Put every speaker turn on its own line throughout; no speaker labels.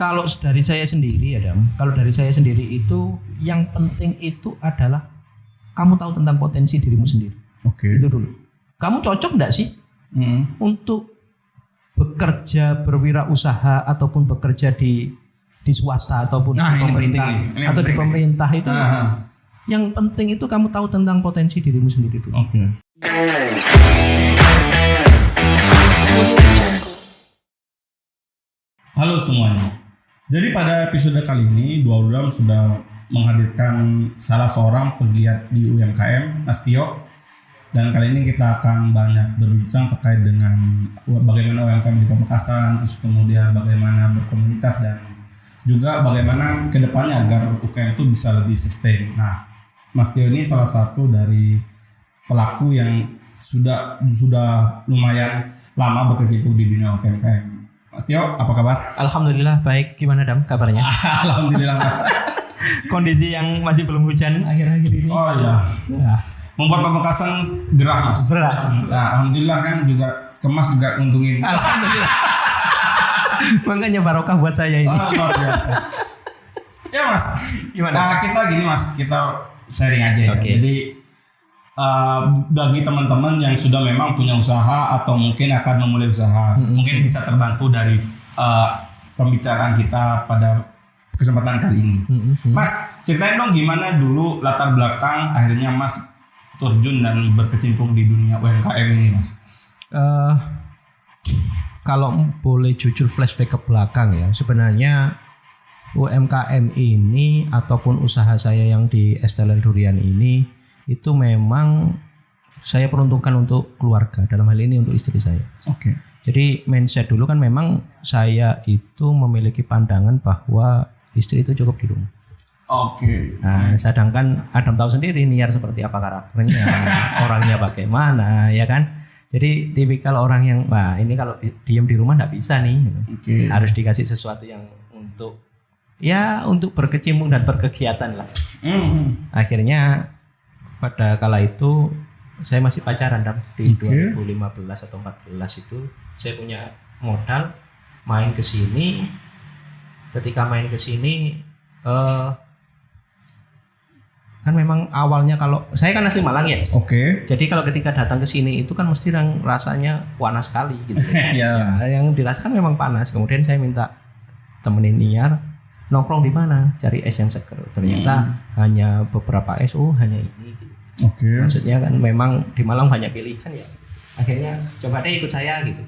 Kalau dari saya sendiri ya Dam, kalau dari saya sendiri itu yang penting itu adalah kamu tahu tentang potensi dirimu sendiri.
Oke.
Itu dulu. Kamu cocok enggak sih untuk bekerja berwirausaha ataupun bekerja di swasta ataupun di pemerintah atau di pemerintah itu. Yang penting itu kamu tahu tentang potensi dirimu sendiri dulu.
Oke. Halo semuanya. Jadi pada episode kali ini Dua Udam sudah menghadirkan salah seorang pegiat di UMKM, Mas Tio. Dan kali ini kita akan banyak berbincang terkait dengan bagaimana UMKM di Pamekasan, terus kemudian bagaimana berkomunitas dan juga bagaimana kedepannya agar UKM itu bisa lebih sustain. Nah, Mas Tio ini salah satu dari pelaku yang sudah lumayan lama berkecimpung di dunia UMKM. Mas Tio, apa kabar?
Alhamdulillah baik. Gimana Dam kabarnya?
Alhamdulillah Mas.
Kondisi yang masih belum hujan akhir-akhir ini.
Oh iya.
Ya.
Membuat Pamekasan gerah Mas.
Berat.
Nah, alhamdulillah kan juga Kemas juga nguntungin.
Alhamdulillah. Makanya barokah buat saya ini.
Luar biasa. Ya Mas.
Gimana?
Nah, kita gini Mas, kita sharing aja ya.
Okay.
Jadi bagi teman-teman yang sudah memang punya usaha atau mungkin akan memulai usaha, mungkin bisa terbantu dari pembicaraan kita pada kesempatan kali ini. Mas, ceritain dong gimana dulu latar belakang akhirnya Mas terjun dan berkecimpung di dunia UMKM ini, Mas.
Kalau boleh jujur flashback ke belakang ya, sebenarnya UMKM ini ataupun usaha saya yang di Es Teler Durian ini itu memang saya peruntukkan untuk keluarga, dalam hal ini untuk istri saya.
Oke.
Jadi mindset dulu kan memang saya itu memiliki pandangan bahwa istri itu cukup di rumah.
Oke.
Nah, sedangkan Adam tahu sendiri Niar seperti apa karakternya, orangnya bagaimana, ya kan? Jadi tipikal orang yang, wah ini kalau diem di rumah nggak bisa nih,
Oke.
harus dikasih sesuatu yang untuk berkecimpung dan berkegiatan lah. Akhirnya pada kala itu saya masih pacaran di 2015 atau 14 itu saya punya modal main ke sini. Ketika main ke sini kan memang awalnya kalau saya kan asli Malang ya.
Oke.
Jadi kalau ketika datang ke sini itu kan mesti rasanya panas sekali gitu.
Ya.
Yang dirasakan memang panas. Kemudian saya minta temenin Niar nongkrong di mana, cari es yang seger. Ternyata hanya beberapa es, hanya ini gitu.
Oke.
Maksudnya kan memang di Malang banyak pilihan ya. Akhirnya coba deh ikut saya gitu.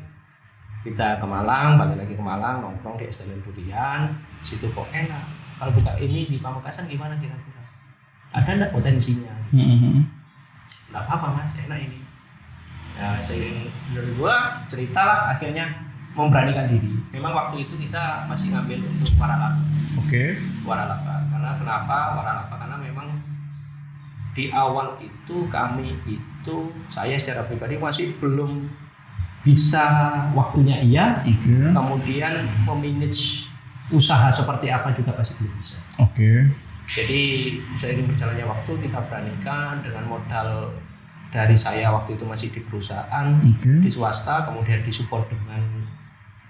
Kita ke Malang, balik lagi ke Malang, nongkrong di Es Teler Durian. Situ kok enak. Kalau buka ini di Pamekasan gimana kira-kira? Ada enggak potensinya? Enggak apa-apa Mas, enak ini. Nah, seiring dari gua ceritalah akhirnya memberanikan diri. Memang waktu itu kita masih ngambil untuk waralaba.
Oke.
Waralaba. Karena kenapa waralaba? Karena memang di awal itu saya secara pribadi masih belum bisa waktunya kemudian memanage usaha seperti apa juga masih belum bisa.
Oke.
Jadi seiring berjalannya waktu kita beranikan dengan modal dari saya waktu itu masih di perusahaan di swasta, kemudian disupport dengan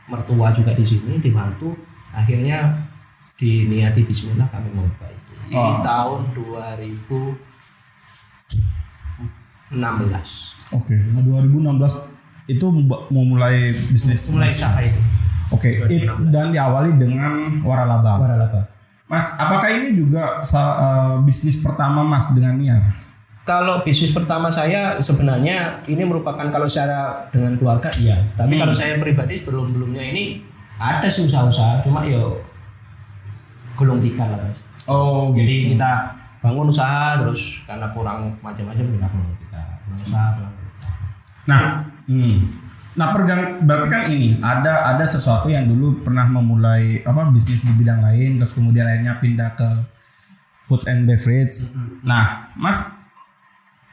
mertua juga di sini dibantu, akhirnya diniati bismillah kami membuka itu di tahun 2016.
Oke. 2016 itu mau mulai bisnis.
Mulai usaha itu.
Oke. Dan diawali dengan waralaba. Mas, apakah ini juga bisnis pertama Mas dengan Niar?
Kalau bisnis pertama saya sebenarnya ini merupakan kalau secara dengan keluarga iya. Tapi kalau saya pribadi sebelumnya ini ada sih usaha-usaha, cuma gulung tikar lah Mas.
Oh,
jadi kita bangun usaha terus karena kurang macam-macam kita gulung tikar.
Berarti kan ini ada sesuatu yang dulu pernah memulai bisnis di bidang lain, terus kemudian akhirnya pindah ke food and beverage. Nah, Mas,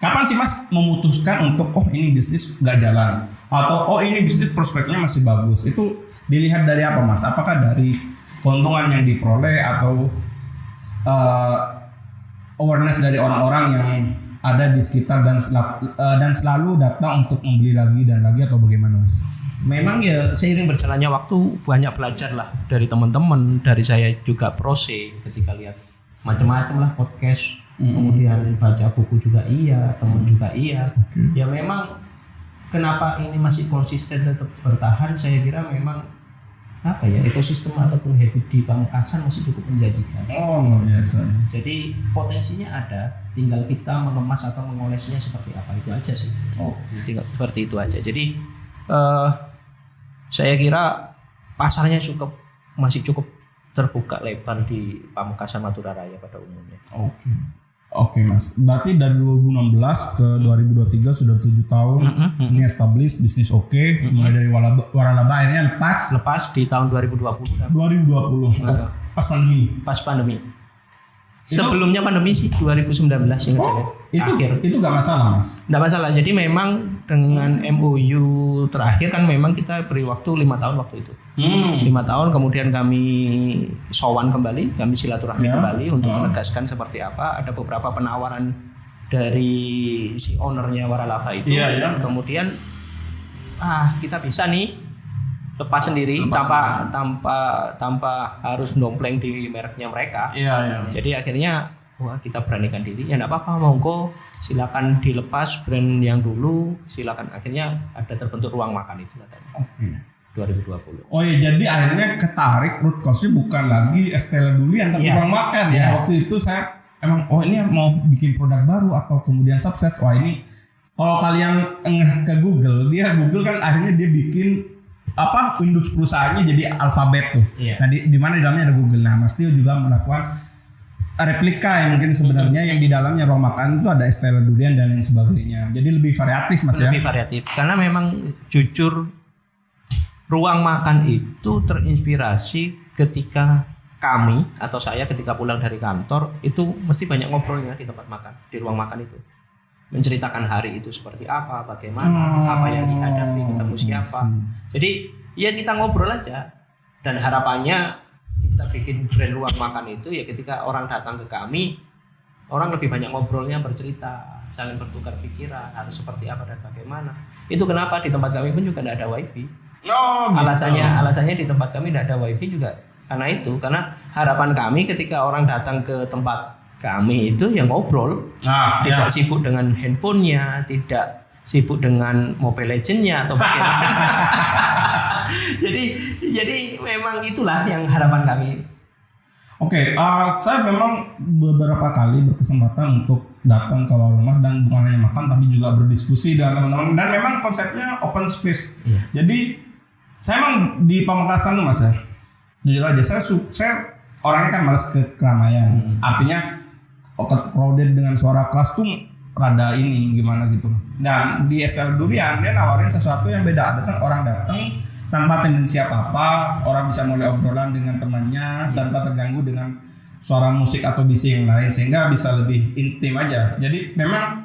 kapan sih Mas memutuskan untuk ini bisnis gak jalan atau ini bisnis prospeknya masih bagus? Itu dilihat dari apa Mas? Apakah dari keuntungan yang diperoleh atau awareness dari orang-orang yang ada di sekitar dan selalu datang untuk membeli lagi dan lagi atau bagaimana Mas?
memang ya seiring berjalannya waktu banyak belajar lah dari teman-teman, dari saya juga prose ketika lihat macam-macam lah podcast, kemudian baca buku juga iya, teman juga iya. Ya memang kenapa ini masih konsisten tetap bertahan, saya kira memang apa ya, ekosistem ataupun habit di Pamekasan masih cukup menjanjikan.
Oh, luar biasa.
Jadi potensinya ada, tinggal kita mengemas atau mengolesnya seperti apa, itu aja sih. Tinggal seperti itu aja. Jadi saya kira pasarnya masih cukup terbuka lebar di Pamekasan Madura Raya pada umumnya.
Oke Mas, berarti dari 2016 ke 2023 sudah 7 tahun ini establish, bisnis oke. Mulai dari waralaba akhirnya lepas
di tahun 2020.
Pas pandemi.
Sebelumnya pandemi sih 2019 ingat saya.
Itu gak masalah Mas?
Gak masalah, jadi memang dengan MOU terakhir kan memang kita beri waktu 5 tahun waktu itu. 5 tahun kemudian kami sowan kembali, kami silaturahmi kembali untuk menegaskan seperti apa. Ada beberapa penawaran dari si ownernya Waralaba itu. Kemudian kita bisa nih lepas sendiri tanpa harus dompleng di mereknya mereka. Jadi akhirnya kita beranikan diri, ya enggak apa-apa, monggo silakan dilepas brand yang dulu, silakan. Akhirnya ada terbentuk Ruang Makan itu katanya. 2020.
Oh iya, jadi akhirnya ketarik root cause-nya bukan lagi Estella Durian tapi Ruang Makan ya. Waktu itu saya emang ini mau bikin produk baru atau kemudian sukses. Wah ini kalau kalian ke Google kan akhirnya dia bikin Windows perusahaannya jadi alfabet tuh. Nah di mana di dalamnya ada Google. Nah Mas Tio juga melakukan replika yang mungkin sebenarnya yang di dalamnya Ruang Makan itu ada Estella Durian dan lain sebagainya. Jadi lebih variatif Mas ya.
Lebih variatif karena memang jujur Ruang Makan itu terinspirasi ketika kami atau saya ketika pulang dari kantor itu mesti banyak ngobrolnya di tempat makan, di ruang makan itu. Menceritakan hari itu seperti apa, bagaimana, apa yang dihadapi, ketemu siapa. Jadi ya kita ngobrol aja. Dan harapannya kita bikin brand Ruang Makan itu ya ketika orang datang ke kami, orang lebih banyak ngobrolnya, bercerita, saling bertukar pikiran, harus seperti apa dan bagaimana. Itu kenapa di tempat kami pun juga tidak ada wifi. Alasannya di tempat kami tidak ada wifi juga karena harapan kami ketika orang datang ke tempat kami itu yang ngobrol, tidak sibuk dengan handphonenya, tidak sibuk dengan Mobile Legends-nya atau bagaimana. jadi memang itulah yang harapan kami.
Saya memang beberapa kali berkesempatan untuk datang ke warung Mas dan bukan hanya makan tapi juga berdiskusi dengan teman-teman dan memang konsepnya open space. Jadi saya emang di Pamekasan tuh Mas ya, jujur aja saya orangnya kan malas ke keramaian. Artinya crowded dengan suara keras tuh rada ini gimana gitu. Dan di Estella Durian dia nawarin sesuatu yang beda. Ada kan orang datang tanpa tendensi apa-apa, orang bisa mulai obrolan dengan temannya tanpa terganggu dengan suara musik atau bising yang lain sehingga bisa lebih intim aja. Jadi memang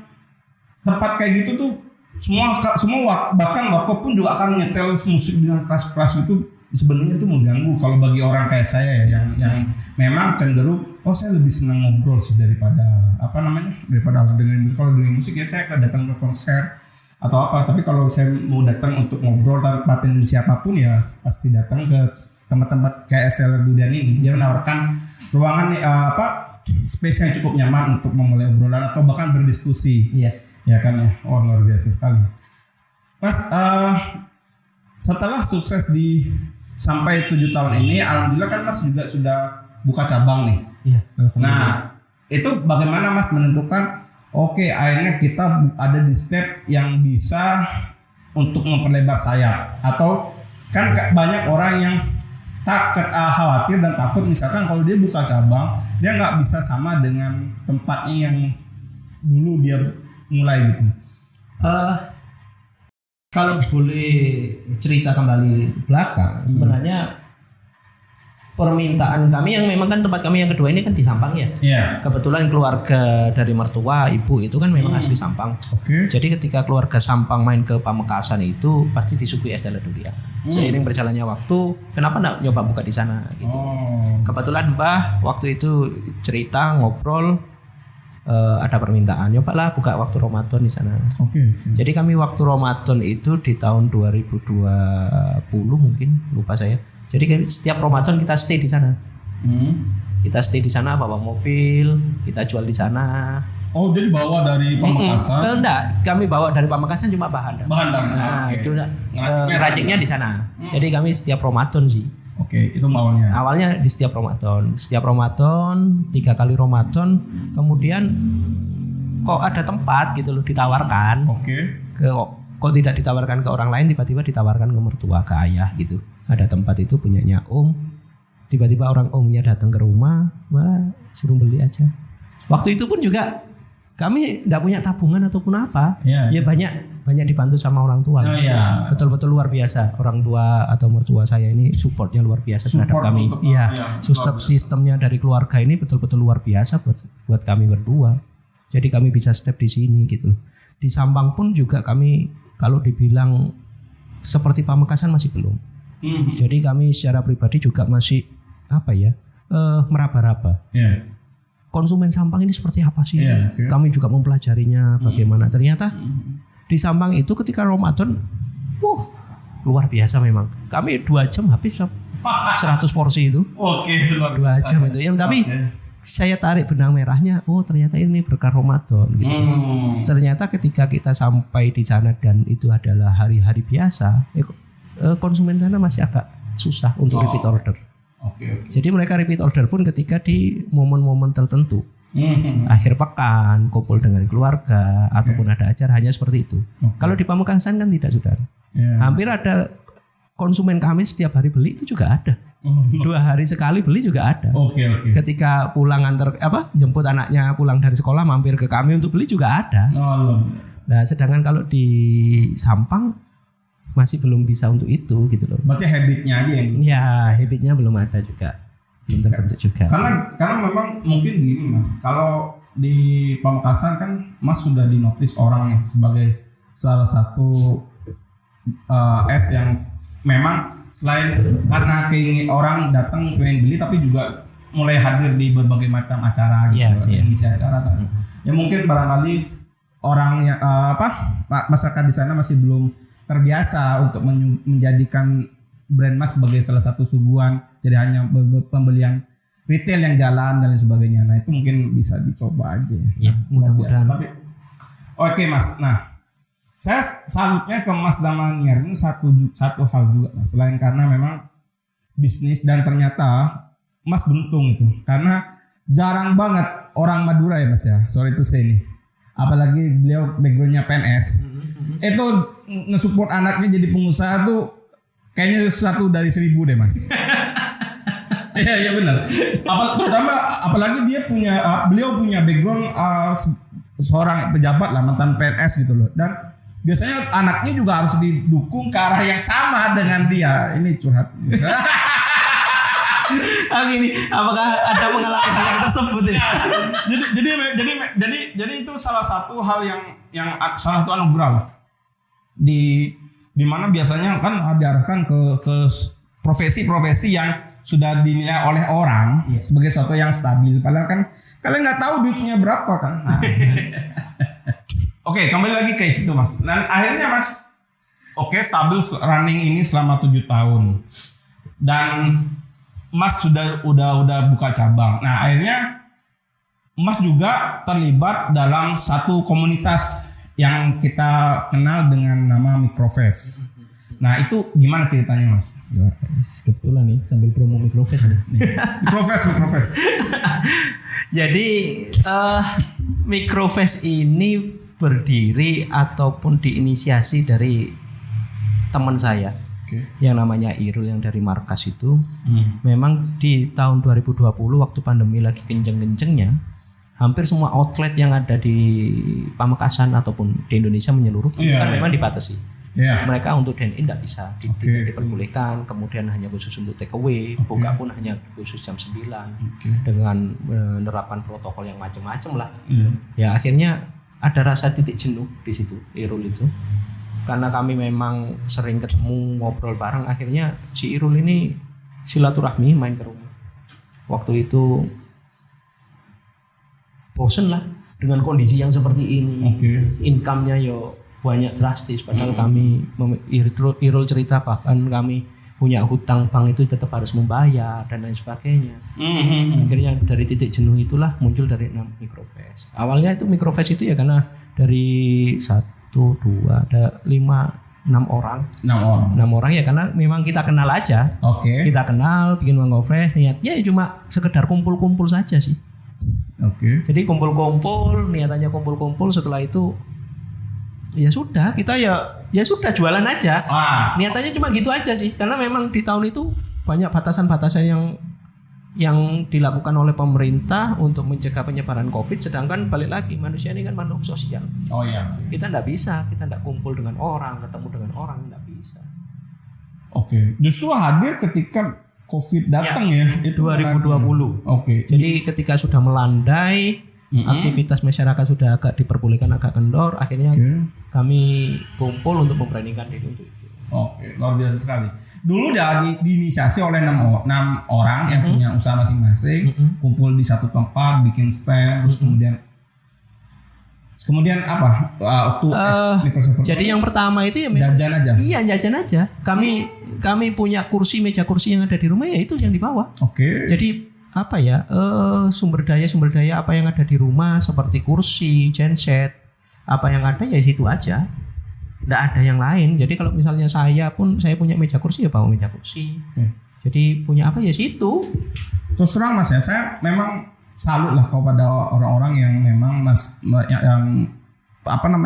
tempat kayak gitu tuh semua bahkan warkop pun juga akan nyetel musik dengan keras-keras gitu, sebenarnya itu mengganggu kalau bagi orang kayak saya ya yang memang cenderung saya lebih senang ngobrol sih daripada harus dengerin musik. Kalau dengerin musik ya saya akan datang ke konser atau apa, tapi kalau saya mau datang untuk ngobrol tanpa tendensi apapun ya pasti datang ke tempat-tempat kayak Estella Durian ini. Dia menawarkan ruangan space yang cukup nyaman untuk memulai obrolan atau bahkan berdiskusi. Ya kan ya, luar biasa sekali. Mas, setelah sukses sampai 7 tahun ini, alhamdulillah kan Mas juga sudah buka cabang nih. Nah, itu bagaimana Mas menentukan akhirnya kita ada di step yang bisa untuk memperlebar sayap, atau kan banyak orang yang khawatir dan takut misalkan kalau dia buka cabang dia nggak bisa sama dengan tempatnya yang dulu dia mulai gitu.
Kalau boleh cerita kembali belakang, sebenarnya permintaan kami yang memang kan tempat kami yang kedua ini kan di Sampang ya. Kebetulan keluarga dari mertua ibu itu kan memang asli Sampang. Jadi ketika keluarga Sampang main ke Pamekasan itu pasti disuguhi Estella Durian. Seiring berjalannya waktu, kenapa enggak nyoba buka di sana gitu. Kebetulan Mbah waktu itu cerita ngobrol ada permintaan, nyobalah buka waktu Ramadan di sana.
Oke.
Jadi kami waktu Ramadan itu di tahun 2020 mungkin, lupa saya. Jadi setiap Ramadan kita stay di sana. Kita stay di sana, bawa mobil, kita jual di sana.
Oh, jadi bawa dari Pamekasan?
Enggak, kami bawa dari Pamekasan cuma bahan. Nah,
okay.
Itu ngeraciknya di sana. Jadi kami setiap Ramadan sih.
Oke, itu awalnya.
Awalnya di setiap Ramadan. Setiap Ramadan, 3 kali Ramadan, kemudian kok ada tempat gitu loh ditawarkan.
Oke.
Kok tidak ditawarkan ke orang lain, tiba-tiba ditawarkan ke mertua, ke ayah gitu. Ada tempat itu punyanya Om. Tiba-tiba orang Omnya datang ke rumah, malah suruh beli aja. Waktu itu pun juga kami tidak punya tabungan ataupun apa. Ya banyak dibantu sama orang tua. Betul-betul luar biasa. Orang tua atau mertua saya ini supportnya luar biasa terhadap kami. Iya, sistemnya dari keluarga ini betul-betul luar biasa buat kami berdua. Jadi kami bisa step di sini gitu loh. Di Sampang pun juga kami kalau dibilang seperti Pamekasan masih belum. Jadi kami secara pribadi juga masih meraba-raba. Konsumen Sampang ini seperti apa sih? Kami juga mempelajarinya bagaimana. Ternyata di Sampang itu ketika Ramadan, luar biasa memang. Kami 2 jam habis 100 porsi itu.
Oke,
2 jam itu. Tapi saya tarik benang merahnya. Oh, ternyata ini berkah Ramadan. Gitu. Ternyata ketika kita sampai di sana dan itu adalah hari-hari biasa, konsumen sana masih agak susah untuk repeat order. Jadi mereka repeat order pun ketika di momen-momen tertentu, akhir pekan, kumpul dengan keluarga ataupun ada acara, hanya seperti itu. Kalau di Pamekasan kan tidak, saudara. Hampir ada konsumen kami setiap hari beli itu juga ada. 2 hari sekali beli juga ada. Ketika pulang jemput anaknya pulang dari sekolah mampir ke kami untuk beli juga ada. Nah, sedangkan kalau di Sampang masih belum bisa untuk itu gitu loh.
Berarti habitnya aja yang.
Ya, habitnya belum ada juga. Belum terbentuk juga.
Karena memang mungkin gini Mas, kalau di Pamekasan kan Mas sudah dinotis orang nih sebagai salah satu es yang memang selain karena keingin orang datang pengen beli, tapi juga mulai hadir di berbagai macam acara gitu, ngisi acara kan. Ya mungkin barangkali orang yang masyarakat di sana masih belum terbiasa untuk menjadikan brand Mas sebagai salah satu suguhan, jadi hanya pembelian retail yang jalan dan lain sebagainya. Nah itu mungkin bisa dicoba aja.
Mudah-mudahan.
Oke Mas, nah saya salutnya ke Mas Damaniar ini satu hal juga Mas. Selain karena memang bisnis dan ternyata Mas beruntung itu, karena jarang banget orang Madura ya Mas ya, sorry to say nih, apalagi beliau backgroundnya PNS, itu nge-support anaknya jadi pengusaha tuh kayaknya sesuatu dari 1000 deh Mas. Iya benar. Terutama apalagi beliau punya background seorang pejabat lah, mantan PNS gitu loh, dan biasanya anaknya juga harus didukung ke arah yang sama dengan dia. Ini curhat.
Gini, apakah ada pengalaman yang tersebut ya?
Jadi itu salah satu hal yang salah satu anugerah lah. Di mana biasanya kan diarahkan ke profesi-profesi yang sudah dinilai oleh orang sebagai sesuatu yang stabil. Padahal kan kalian nggak tahu duitnya berapa kan. Nah. Oke, kembali lagi ke situ Mas. Dan akhirnya Mas, stabil running ini selama 7 tahun. Dan Mas udah buka cabang. Nah, akhirnya Mas juga terlibat dalam satu komunitas yang kita kenal dengan nama Microfest. Nah, itu gimana ceritanya Mas?
Kebetulan nih sambil promo Microfest nih.
Microfest.
Jadi Microfest ini berdiri ataupun diinisiasi dari teman saya yang namanya Irul yang dari markas itu. Memang di tahun 2020 waktu pandemi lagi kenceng-kencengnya, hampir semua outlet yang ada di Pamekasan ataupun di Indonesia menyeluruh memang dibatasi. Mereka untuk dine in tidak bisa, tidak diperbolehkan. Kemudian hanya khusus untuk take away, buka pun hanya khusus jam 9 dengan menerapkan protokol yang macam-macam lah. Ya akhirnya ada rasa titik jenuh di situ Irul itu. Karena kami memang sering ketemu ngobrol bareng, akhirnya si Irul ini silaturahmi main ke rumah. Waktu itu bosen lah dengan kondisi yang seperti ini. Income-nya yo banyak drastis, padahal kami Irul cerita bahkan kami punya hutang bank itu tetap harus membayar dan lain sebagainya. Akhirnya dari titik jenuh itulah muncul dari Microfest. Awalnya itu Microfest itu ya karena dari 1, 2, ada 5, 6 orang. 6 orang ya karena memang kita kenal aja. Kita kenal bikin Microfest, niatnya ya cuma sekedar kumpul-kumpul saja sih. Jadi kumpul-kumpul, niatannya kumpul-kumpul, setelah itu ya sudah kita ya sudah jualan aja. Niatannya cuma gitu aja sih, karena memang di tahun itu banyak batasan-batasan yang dilakukan oleh pemerintah untuk mencegah penyebaran COVID, sedangkan balik lagi manusia ini kan makhluk sosial. Kita tidak bisa, kita tidak kumpul dengan orang, ketemu dengan orang, tidak bisa.
Justru hadir ketika COVID datang ya itu
2020. Jadi ketika sudah melandai, aktivitas masyarakat sudah agak diperbolehkan, agak kendor, akhirnya kami kumpul untuk memberanikan diri untuk itu.
Luar biasa sekali. Dulu diinisiasi oleh 6 orang yang punya usaha masing-masing, kumpul di satu tempat, bikin stand, terus kemudian apa? Waktu Microsoft.
Jadi yang pertama itu ya
jajan aja.
Iya, jajan aja. Kami punya meja kursi yang ada di rumah ya itu yang dibawa. Jadi apa ya, sumber daya apa yang ada di rumah seperti kursi, genset, apa yang ada ya situ aja, tidak ada yang lain. Jadi kalau misalnya saya punya meja kursi ya bawa meja kursi. Jadi punya apa ya situ.
Terus terang Mas ya, saya memang salut lah kepada orang-orang yang memang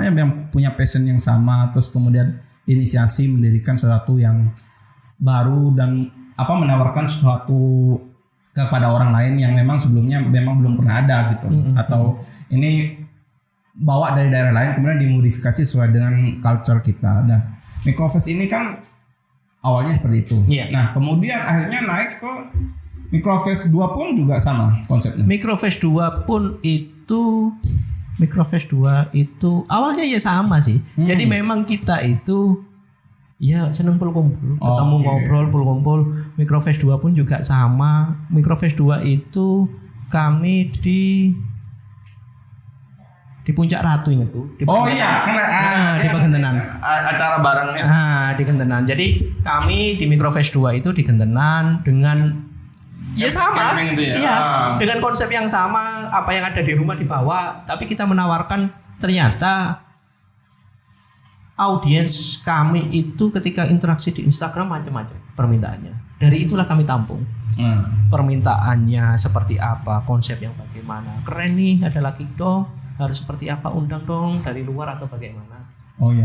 yang punya passion yang sama, terus kemudian inisiasi mendirikan sesuatu yang baru dan menawarkan sesuatu kepada orang lain yang memang sebelumnya memang belum pernah ada gitu, atau ini bawa dari daerah lain kemudian dimodifikasi sesuai dengan culture kita. Nah, Microfest ini kan awalnya seperti itu. Nah, kemudian akhirnya naik ke Microfest 2 pun juga sama konsepnya.
Microfest 2 itu awalnya ya sama sih. Jadi memang kita itu ya seneng kumpul, ketemu ngobrol, kumpul. Microfest 2 pun juga sama. Microfest 2 itu kami di Puncak Ratu ingatku.
Di Gentenan. Acara barengnya.
Di Gentenan. Jadi kami di Microfest 2 itu di Gentenan dengan sama. Dengan konsep yang sama, apa yang ada di rumah dibawa, tapi kita menawarkan ternyata audiens kami itu ketika interaksi di Instagram macam-macam permintaannya. Dari itulah kami tampung. Permintaannya seperti apa, konsep yang bagaimana. Keren nih, ada lagi dong. Harus seperti apa, undang dong dari luar atau bagaimana.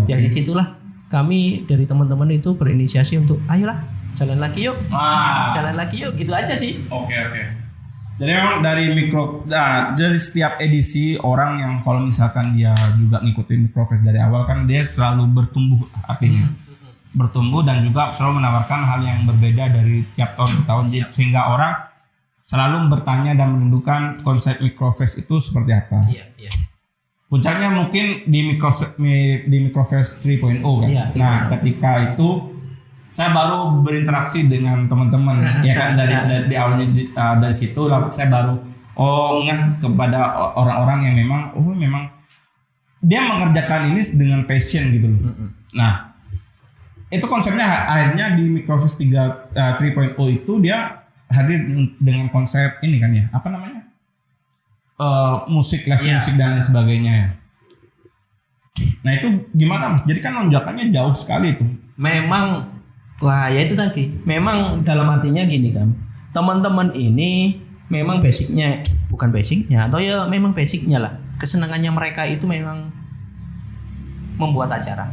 Dari situlah kami dari teman-teman itu berinisiasi untuk ayolah jalan lagi yuk. Jalan lagi yuk, gitu aja sih.
Jadi memang dari setiap edisi orang yang kalau misalkan dia juga ngikutin Microfest dari awal kan dia selalu bertumbuh, artinya bertumbuh dan juga selalu menawarkan hal yang berbeda dari tiap tahun ke tahun, sehingga orang selalu bertanya dan menentukan konsep Microfest itu seperti apa. Puncaknya mungkin di Microfest 3.0 kan. Nah, ketika itu saya baru berinteraksi dengan teman-teman dari awalnya dari situ saya baru ngeh kepada orang-orang yang memang dia mengerjakan ini dengan passion gitu loh. Nah, itu konsepnya akhirnya di Microfest 3.0 itu dia hadir dengan konsep ini kan ya, apa namanya? Musik, live musik dan lain sebagainya ya. Nah, itu gimana Mas? Jadi kan lonjakannya jauh sekali itu.
Memang ya itu tadi. Memang dalam artinya gini kan. Teman-teman ini memang bukan basicnya atau ya memang basicnya lah. Kesenangannya mereka itu memang membuat acara.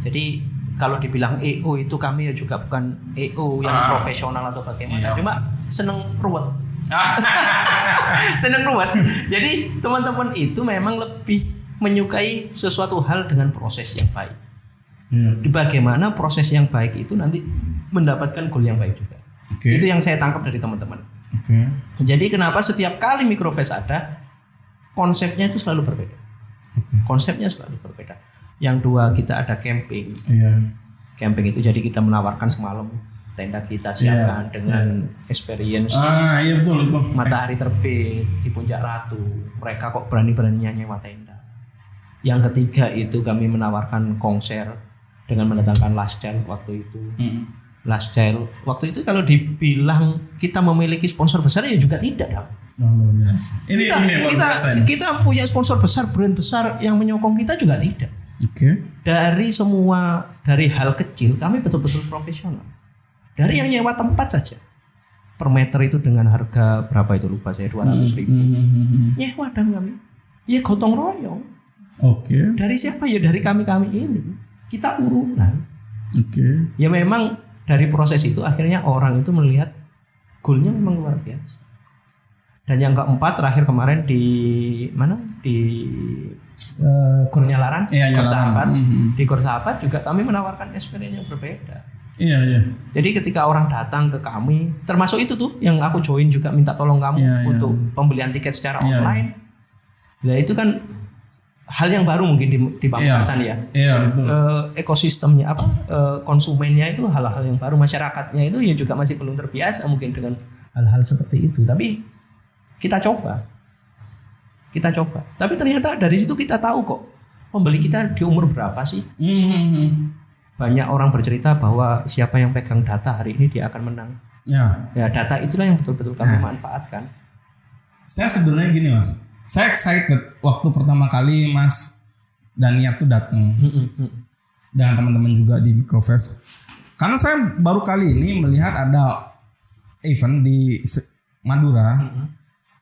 Jadi kalau dibilang EO itu kami ya juga bukan EO yang profesional atau bagaimana. Cuma seneng ruwet. Seneng ruwet. Jadi teman-teman itu memang lebih menyukai sesuatu hal dengan proses yang baik. Di bagaimana proses yang baik itu nanti mendapatkan goal yang baik juga. Itu yang saya tangkap dari teman-teman. Jadi kenapa setiap kali Microfest ada, konsepnya itu selalu berbeda. Konsepnya selalu berbeda. Yang dua, kita ada camping. Camping itu jadi kita menawarkan semalam tenda kita siapkan dengan experience
Iya betul itu.
matahari terbit di Puncak Ratu. Mereka kok berani-beraninya nyewa tenda. Yang ketiga itu kami menawarkan konser dengan mendatangkan Last Child waktu itu. Last Child waktu itu kalau dibilang kita memiliki sponsor besar ya juga tidak dong.
Luar biasa.
Kita punya sponsor besar, brand besar yang menyokong kita juga tidak.
Oke.
Dari hal kecil kami betul-betul profesional. Dari yang nyewa tempat saja. Per meter itu dengan harga berapa itu lupa saya 200.000. Nyewa dan kami. Ya gotong royong.
Oke.
Dari siapa ya? Dari kami ini. Kita urunan.
Oke.
Ya memang dari proses itu akhirnya orang itu melihat goalnya memang luar biasa. Dan yang keempat terakhir kemarin di mana di Gor Nyalaran, Gor Sahabat. Di Gor Sahabat juga kami menawarkan experience yang berbeda.
Iya.
Jadi ketika orang datang ke kami, termasuk itu tuh yang aku join juga minta tolong kamu untuk pembelian tiket secara online. Nah itu kan hal yang baru mungkin di Pamekasan ya.
Iya betul.
Ekosistemnya konsumennya itu hal-hal yang baru, masyarakatnya itu ya juga masih belum terbiasa mungkin dengan hal-hal seperti itu. Tapi kita coba. Tapi ternyata dari situ kita tahu kok pembeli kita di umur berapa sih. Banyak orang bercerita bahwa siapa yang pegang data hari ini dia akan menang. Ya data itulah yang betul-betul kami manfaatkan.
Saya sebenarnya gini Mas, saya excited waktu pertama kali Mas Daniar tuh datang dengan teman-teman juga di Microfest. Karena saya baru kali ini melihat ada event di Madura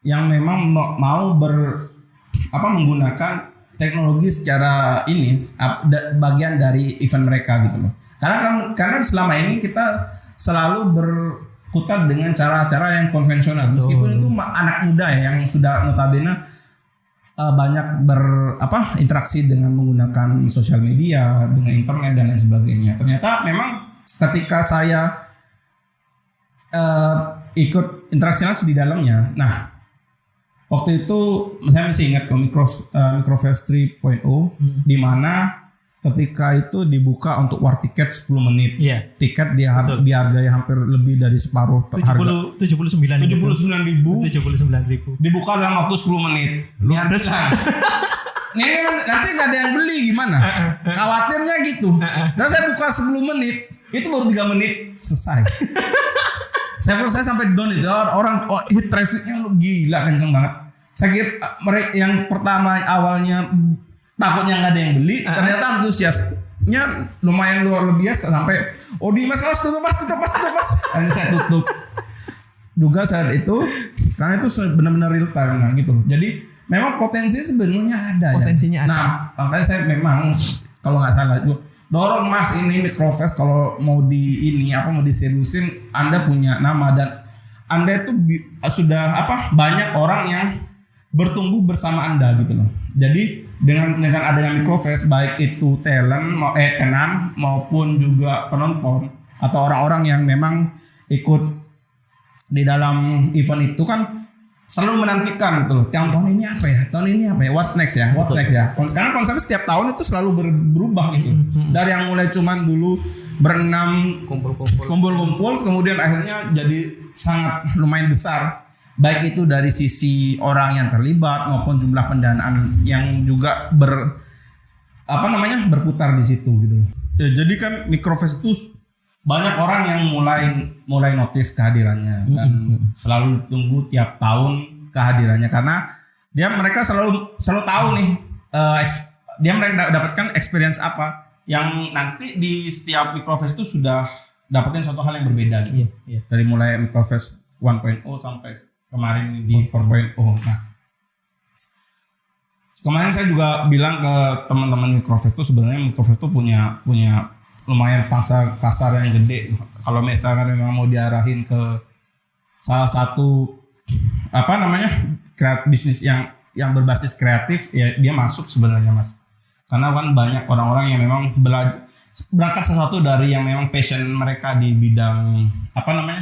yang memang mau menggunakan teknologi secara ini bagian dari event mereka gitu loh. Karena selama ini kita selalu berkutat dengan cara-cara yang konvensional. Meskipun itu anak muda ya yang sudah notabene banyak interaksi dengan menggunakan sosial media, dengan internet dan lain sebagainya. Ternyata memang ketika saya ikut interaksi langsung di dalamnya. Nah, waktu itu saya masih ingat Microfest 3.0 di mana ketika itu dibuka untuk war tiket 10 menit.
Iya.
Tiket dihargai hampir lebih dari separuh harga.
79.000.
Dibuka dalam waktu 10 menit. Luar biasa. Ini nanti nggak ada yang beli gimana? Khawatirnya gitu. Dan saya buka 10 menit, itu baru 3 menit selesai. Saya sampai down itu orang hit trafficnya lu gila kenceng banget. Saya kira mereka yang pertama awalnya takutnya nggak ada yang beli, ternyata antusiasnya lumayan luar biasa sampai di mas tutup mas. Hanya saya tutup. Juga saat itu karena itu benar-benar real time gitu loh. Jadi memang potensi sebenarnya ada.
Potensinya
ada. Nah makanya saya memang kalau nggak salah dorong Mas ini Microfest kalau mau diseriusin Anda punya nama dan Anda itu sudah banyak orang yang bertumbuh bersama Anda gitu loh. Jadi dengan adanya Microfest baik itu tenan maupun juga penonton atau orang-orang yang memang ikut di dalam event itu kan selalu menantikan gitu loh. Tahun ini apa ya? What's next ya? Karena konsepnya setiap tahun itu selalu berubah gitu. Dari yang mulai cuman dulu berenam kumpul-kumpul kemudian akhirnya jadi sangat lumayan besar. Baik itu dari sisi orang yang terlibat maupun jumlah pendanaan yang juga berputar di situ gitu loh. Ya, jadi kan Microfest itu banyak orang yang mulai notice kehadirannya dan selalu ditunggu tiap tahun kehadirannya karena mereka selalu tahu nih mereka dapatkan experience apa yang nanti di setiap Microfest itu sudah dapetin suatu hal yang berbeda gitu. Dari mulai Microfest 1.0 sampai kemarin di 4.0. Nah, kemarin saya juga bilang ke teman-teman Microfest itu sebenarnya Microfest itu punya lumayan pasar yang gede. Kalau misalkan memang mau diarahin ke salah satu bisnis yang berbasis kreatif ya dia masuk sebenarnya Mas. Karena kan banyak orang-orang yang memang berangkat sesuatu dari yang memang passion mereka di bidang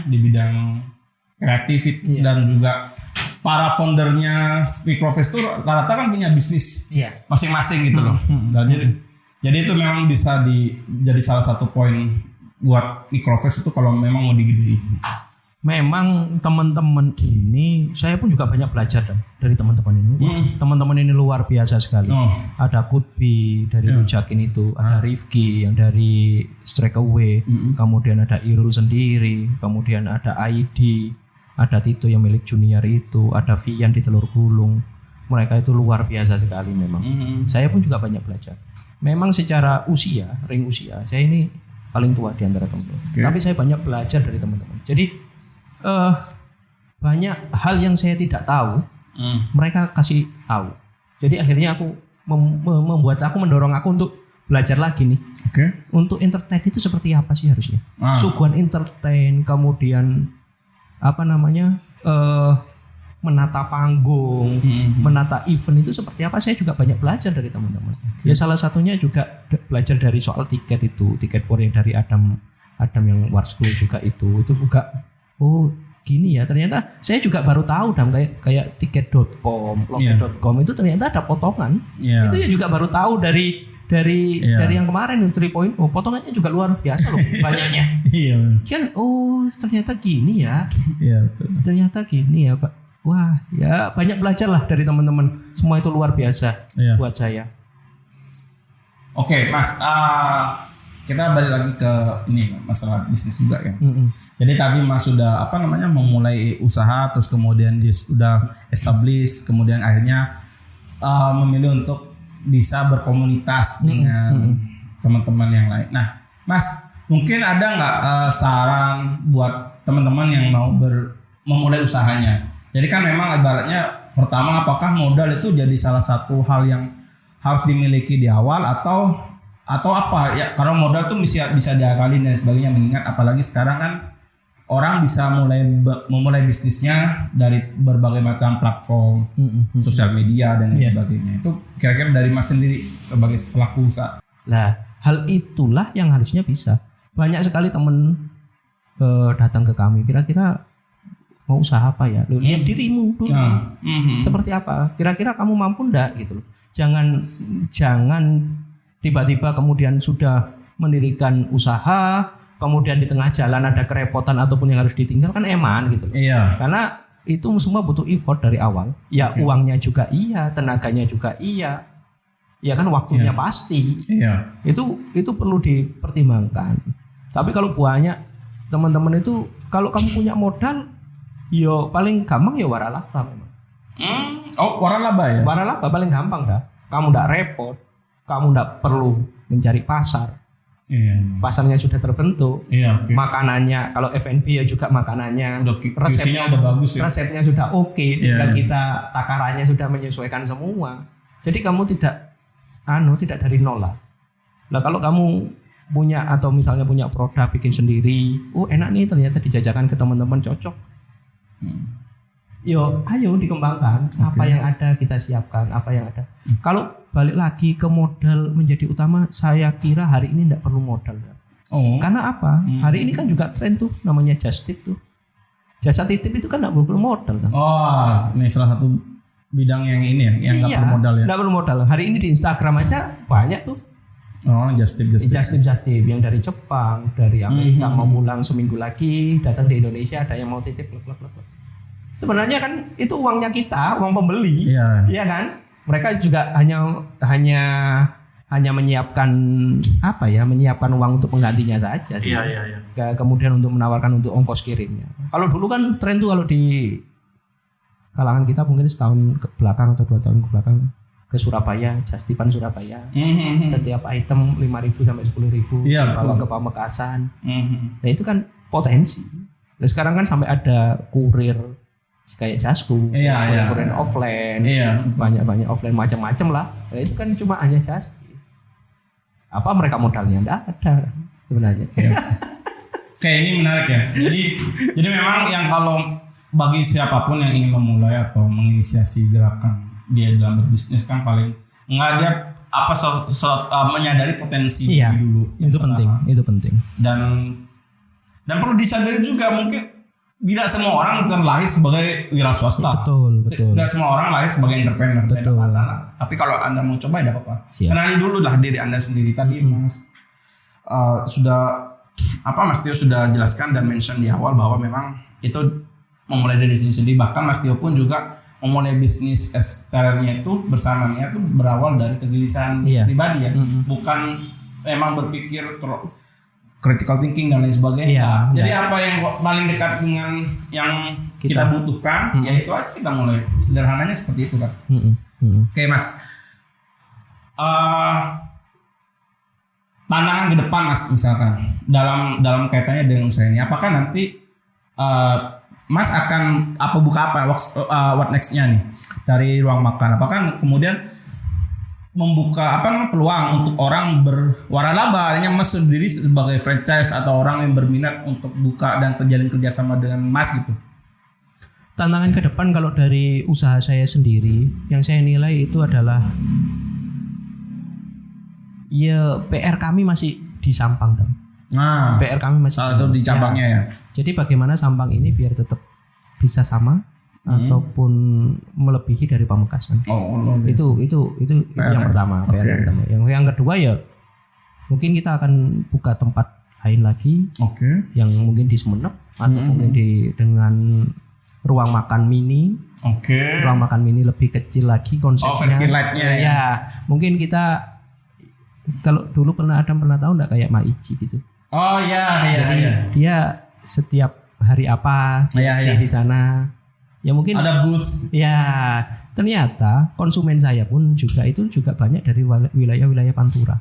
di bidang kreatif dan juga para foundernya Microfest itu rata-rata kan punya bisnis masing-masing gitu loh. Dan jadi itu memang bisa jadi salah satu poin buat Microverse itu kalau memang mau digedein?
Memang teman-teman ini, saya pun juga banyak belajar dari teman-teman ini. Teman-teman ini luar biasa sekali. Ada Kutbi dari Rujakin itu, ada Rifki yang dari Strike Away, kemudian ada Irul sendiri, kemudian ada ID, ada Tito yang milik Junior itu, ada Vian di Telur Gulung. Mereka itu luar biasa sekali memang. Saya pun juga banyak belajar. Memang secara usia, ring usia, saya ini paling tua di antara teman-teman. Tapi saya banyak belajar dari teman-teman. Jadi banyak hal yang saya tidak tahu, mereka kasih tahu. Jadi akhirnya aku mendorong aku untuk belajar lagi nih. Untuk entertain itu seperti apa sih harusnya? Suguhan entertain, kemudian menata panggung, menata event itu seperti apa? Saya juga banyak belajar dari teman-teman. Ya salah satunya juga belajar dari soal tiket itu, tiket war yang dari Adam yang War School juga itu juga. Oh gini ya, ternyata saya juga baru tahu kayak tiket.com, loket.com itu ternyata ada potongan. Itu ya juga baru tahu dari yang kemarin yang 3.0, potongannya juga luar biasa loh banyaknya. Kan ternyata gini ya. Ternyata gini ya Pak. Wah ya banyak belajar lah dari teman-teman. Semua itu luar biasa buat saya.
Oke Mas, kita balik lagi ke ini masalah bisnis juga kan. Jadi tadi Mas sudah memulai usaha, terus kemudian dia sudah establish, kemudian akhirnya memilih untuk bisa berkomunitas dengan teman-teman yang lain. Nah, Mas, mungkin ada nggak saran buat teman-teman yang mau memulai usahanya? Jadi kan memang ibaratnya pertama, apakah modal itu jadi salah satu hal yang harus dimiliki di awal atau apa ya, karena modal tuh bisa diakalin dan sebagainya, mengingat apalagi sekarang kan orang bisa memulai bisnisnya dari berbagai macam platform sosial media dan lain sebagainya. Itu kira-kira dari Mas sendiri sebagai pelaku usaha.
Nah, hal itulah yang harusnya bisa. Banyak sekali teman datang ke kami, kira-kira mau usaha apa ya? Lihat dirimu dulu. Seperti apa? Kira-kira kamu mampu enggak gitu loh. Jangan tiba-tiba kemudian sudah mendirikan usaha, kemudian di tengah jalan ada kerepotan ataupun yang harus ditinggal, kan eman gitu. Karena itu semua butuh effort dari awal. Ya uangnya juga iya, tenaganya juga iya. Ya kan waktunya pasti. Itu perlu dipertimbangkan. Tapi kalau banyak teman-teman itu, kalau kamu punya modal, yo paling gampang ya waralaba memang.
Waralaba ya?
Waralaba paling gampang dah. Kamu enggak repot. Kamu tidak perlu mencari pasar. Pasarnya sudah terbentuk. Makanannya, kalau F&B ya juga makanannya. Resepnya udah bagus ya. Resepnya sudah oke. Tinggal kita takarannya sudah menyesuaikan semua. Jadi kamu tidak dari nol lah. Nah kalau kamu punya atau misalnya punya produk bikin sendiri, enak nih ternyata dijajakan ke teman-teman cocok. Ayo dikembangkan. Apa yang ada kita siapkan. Apa yang ada. Kalau balik lagi ke modal menjadi utama, saya kira hari ini tidak perlu modal. Karena apa? Hari ini kan juga tren tuh namanya just tip tuh. Jasa titip itu kan tidak perlu modal kan?
Ini salah satu bidang yang ini ya, yang nggak perlu modal ya.
Nggak perlu modal. Hari ini di Instagram aja banyak tuh.
Just tip
yang dari Jepang, dari Amerika mau pulang seminggu lagi, datang di Indonesia, ada yang mau titip. Sebenarnya kan itu uangnya kita, uang pembeli, iya kan? Mereka juga hanya menyiapkan menyiapkan uang untuk penggantinya saja sih. Kemudian untuk menawarkan untuk ongkos kirimnya. Kalau dulu kan tren tuh, kalau di kalangan kita mungkin setahun ke belakang atau 2 tahun ke belakang, ke Surabaya, Jastipan Surabaya. Setiap item 5.000 sampai 10.000 bawa ke Pamekasan. Nah itu kan potensi. Nah sekarang kan sampai ada kurir kayak Jasku, kurir offline, banyak offline macam-macam lah. Nah itu kan cuma hanya Just. Apa mereka modalnya? Nggak ada sebenarnya.
Kayak ini menarik ya. Jadi memang yang kalau bagi siapapun yang ingin memulai atau menginisiasi gerakan dia dalam berbisnis kan paling nggak dia menyadari potensi dulu. Itu penting. Dan perlu disadari juga mungkin tidak semua orang terlahir sebagai wira swasta.
Betul.
Tidak semua orang lahir sebagai entrepreneur. Tidak masalah. Tapi kalau Anda mau coba, tidak apa-apa. Kenali dulu lah diri Anda sendiri. Tadi Mas sudah Mas Tio sudah jelaskan dan mention di awal bahwa memang itu memulai dari sini sendiri. Bahkan Mas Tio pun juga memulai bisnis STR-nya itu bersamanya itu berawal dari kegelisahan pribadi ya. Bukan memang berpikir critical thinking dan lain sebagainya. Jadi apa yang paling dekat dengan yang kita butuhkan, yaitu aja kita mulai. Sederhananya seperti itu kan. Oke Mas. Tantangan ke depan Mas misalkan dalam kaitannya dengan usaha ini, apakah nanti Mas akan buka what next-nya nih dari ruang makan? Apakah kemudian membuka peluang untuk orang berwaralaba, artinya Mas sendiri sebagai franchise atau orang yang berminat untuk buka dan kerja sama dengan Mas gitu?
Tantangan ke depan kalau dari usaha saya sendiri yang saya nilai itu adalah ya PR kami masih di Sampang dong.
Nah,
PR kami masih
salah satu di cabangnya ya.
Jadi bagaimana Sampang ini biar tetap bisa sama ataupun melebihi dari Pamekasan. Itu yang pertama. PR yang pertama. Yang kedua ya mungkin kita akan buka tempat lain lagi. Yang mungkin di Sumenep atau mungkin dengan ruang makan mini. Ruang makan mini lebih kecil lagi konsepnya.
Versi light-nya
ya. Mungkin kita kalau dulu pernah tahu enggak kayak Maici gitu. Jadi dia setiap hari apa stay di sana. Ya mungkin
ada booth.
Ya, ternyata konsumen saya pun juga banyak dari wilayah-wilayah Pantura.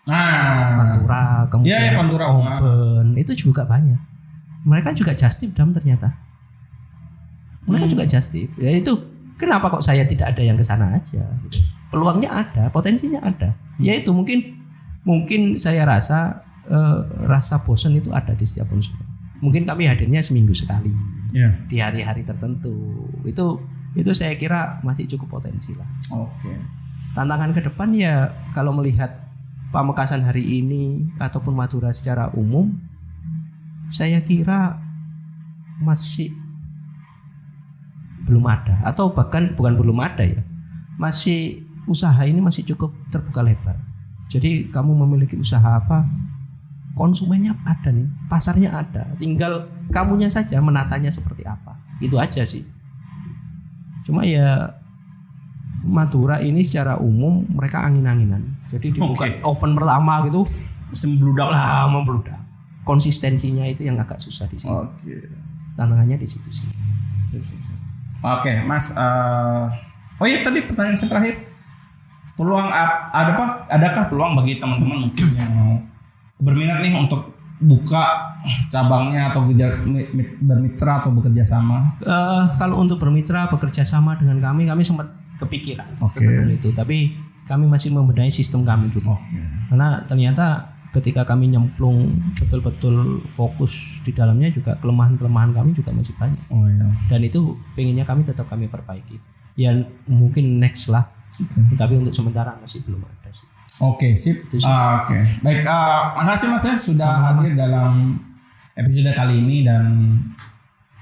Pantura, kemudian
Pantura,
Oben, itu juga banyak. Mereka juga just tip Dam ternyata. Mereka juga just tip. Ya itu kenapa kok saya tidak ada yang ke sana aja gitu. Peluangnya ada, potensinya ada. Ya itu mungkin saya rasa rasa bosan itu ada di setiap konsumen. Mungkin kami hadirnya seminggu sekali di hari-hari tertentu. Itu saya kira masih cukup potensi lah. Tantangan ke depan ya kalau melihat Pamekasan hari ini ataupun Madura secara umum, saya kira masih belum ada atau bahkan bukan belum ada ya. Masih usaha ini masih cukup terbuka lebar. Jadi kamu memiliki usaha apa? Konsumennya ada nih, pasarnya ada, tinggal kamunya saja menatanya seperti apa. Itu aja sih. Cuma ya Madura ini secara umum mereka angin-anginan. Jadi dibuka open pertama gitu, membludak. Konsistensinya itu yang agak susah di sini. Tantangannya di situ sih.
Mas. Tadi pertanyaan saya terakhir. Peluang adakah peluang bagi teman-teman mungkin yang mau berminat nih untuk buka cabangnya atau bermitra atau bekerja sama?
Kalau untuk bermitra bekerja sama dengan kami sempat kepikiran tentang itu, tapi kami masih membenahi sistem kami dulu. Karena ternyata ketika kami nyemplung betul-betul fokus di dalamnya juga kelemahan-kelemahan kami juga masih banyak. Dan itu pengennya kami perbaiki. Ya mungkin next lah. Tapi untuk sementara masih belum ada sih.
Sip. Baik, makasih Mas ya sudah hadir dalam episode kali ini, dan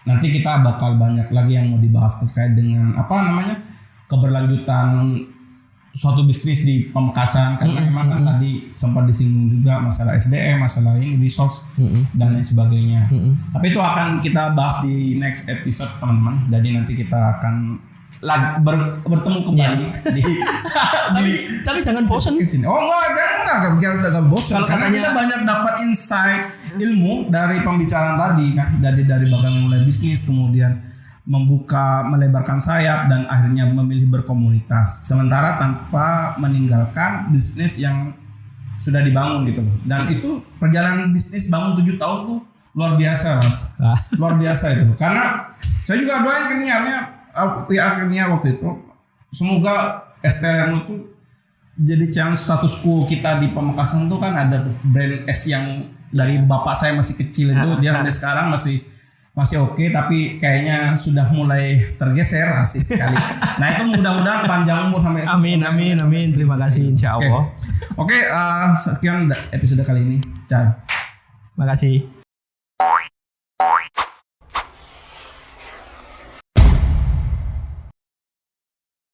nanti kita bakal banyak lagi yang mau dibahas terkait dengan keberlanjutan suatu bisnis di Pamekasan, karena memang kan tadi sempat disinggung juga masalah SDM, masalah ini resource dan lain sebagainya. Tapi itu akan kita bahas di next episode teman-teman. Jadi nanti kita akan bertemu kembali
tapi jangan bosan
kesini. Jangan bosan karena kita banyak dapat insight ilmu dari pembicaraan tadi kan, dari bagaimana mulai bisnis, kemudian melebarkan sayap, dan akhirnya memilih berkomunitas sementara tanpa meninggalkan bisnis yang sudah dibangun gitu loh. Dan itu perjalanan bisnis bangun 7 tahun tuh luar biasa Mas. Luar biasa itu, karena saya juga doain akhirnya waktu itu semoga STRM itu jadi challenge status quo kita di Pamekasan tuh. Kan ada tuh brand S yang dari bapak saya masih kecil itu, dia sampai sekarang masih oke, tapi kayaknya sudah mulai tergeser. Asik sekali. Nah itu mudah-mudahan panjang umur sampai.
Amin. Terima kasih, insya Allah.
Sekian episode kali ini. Terima kasih.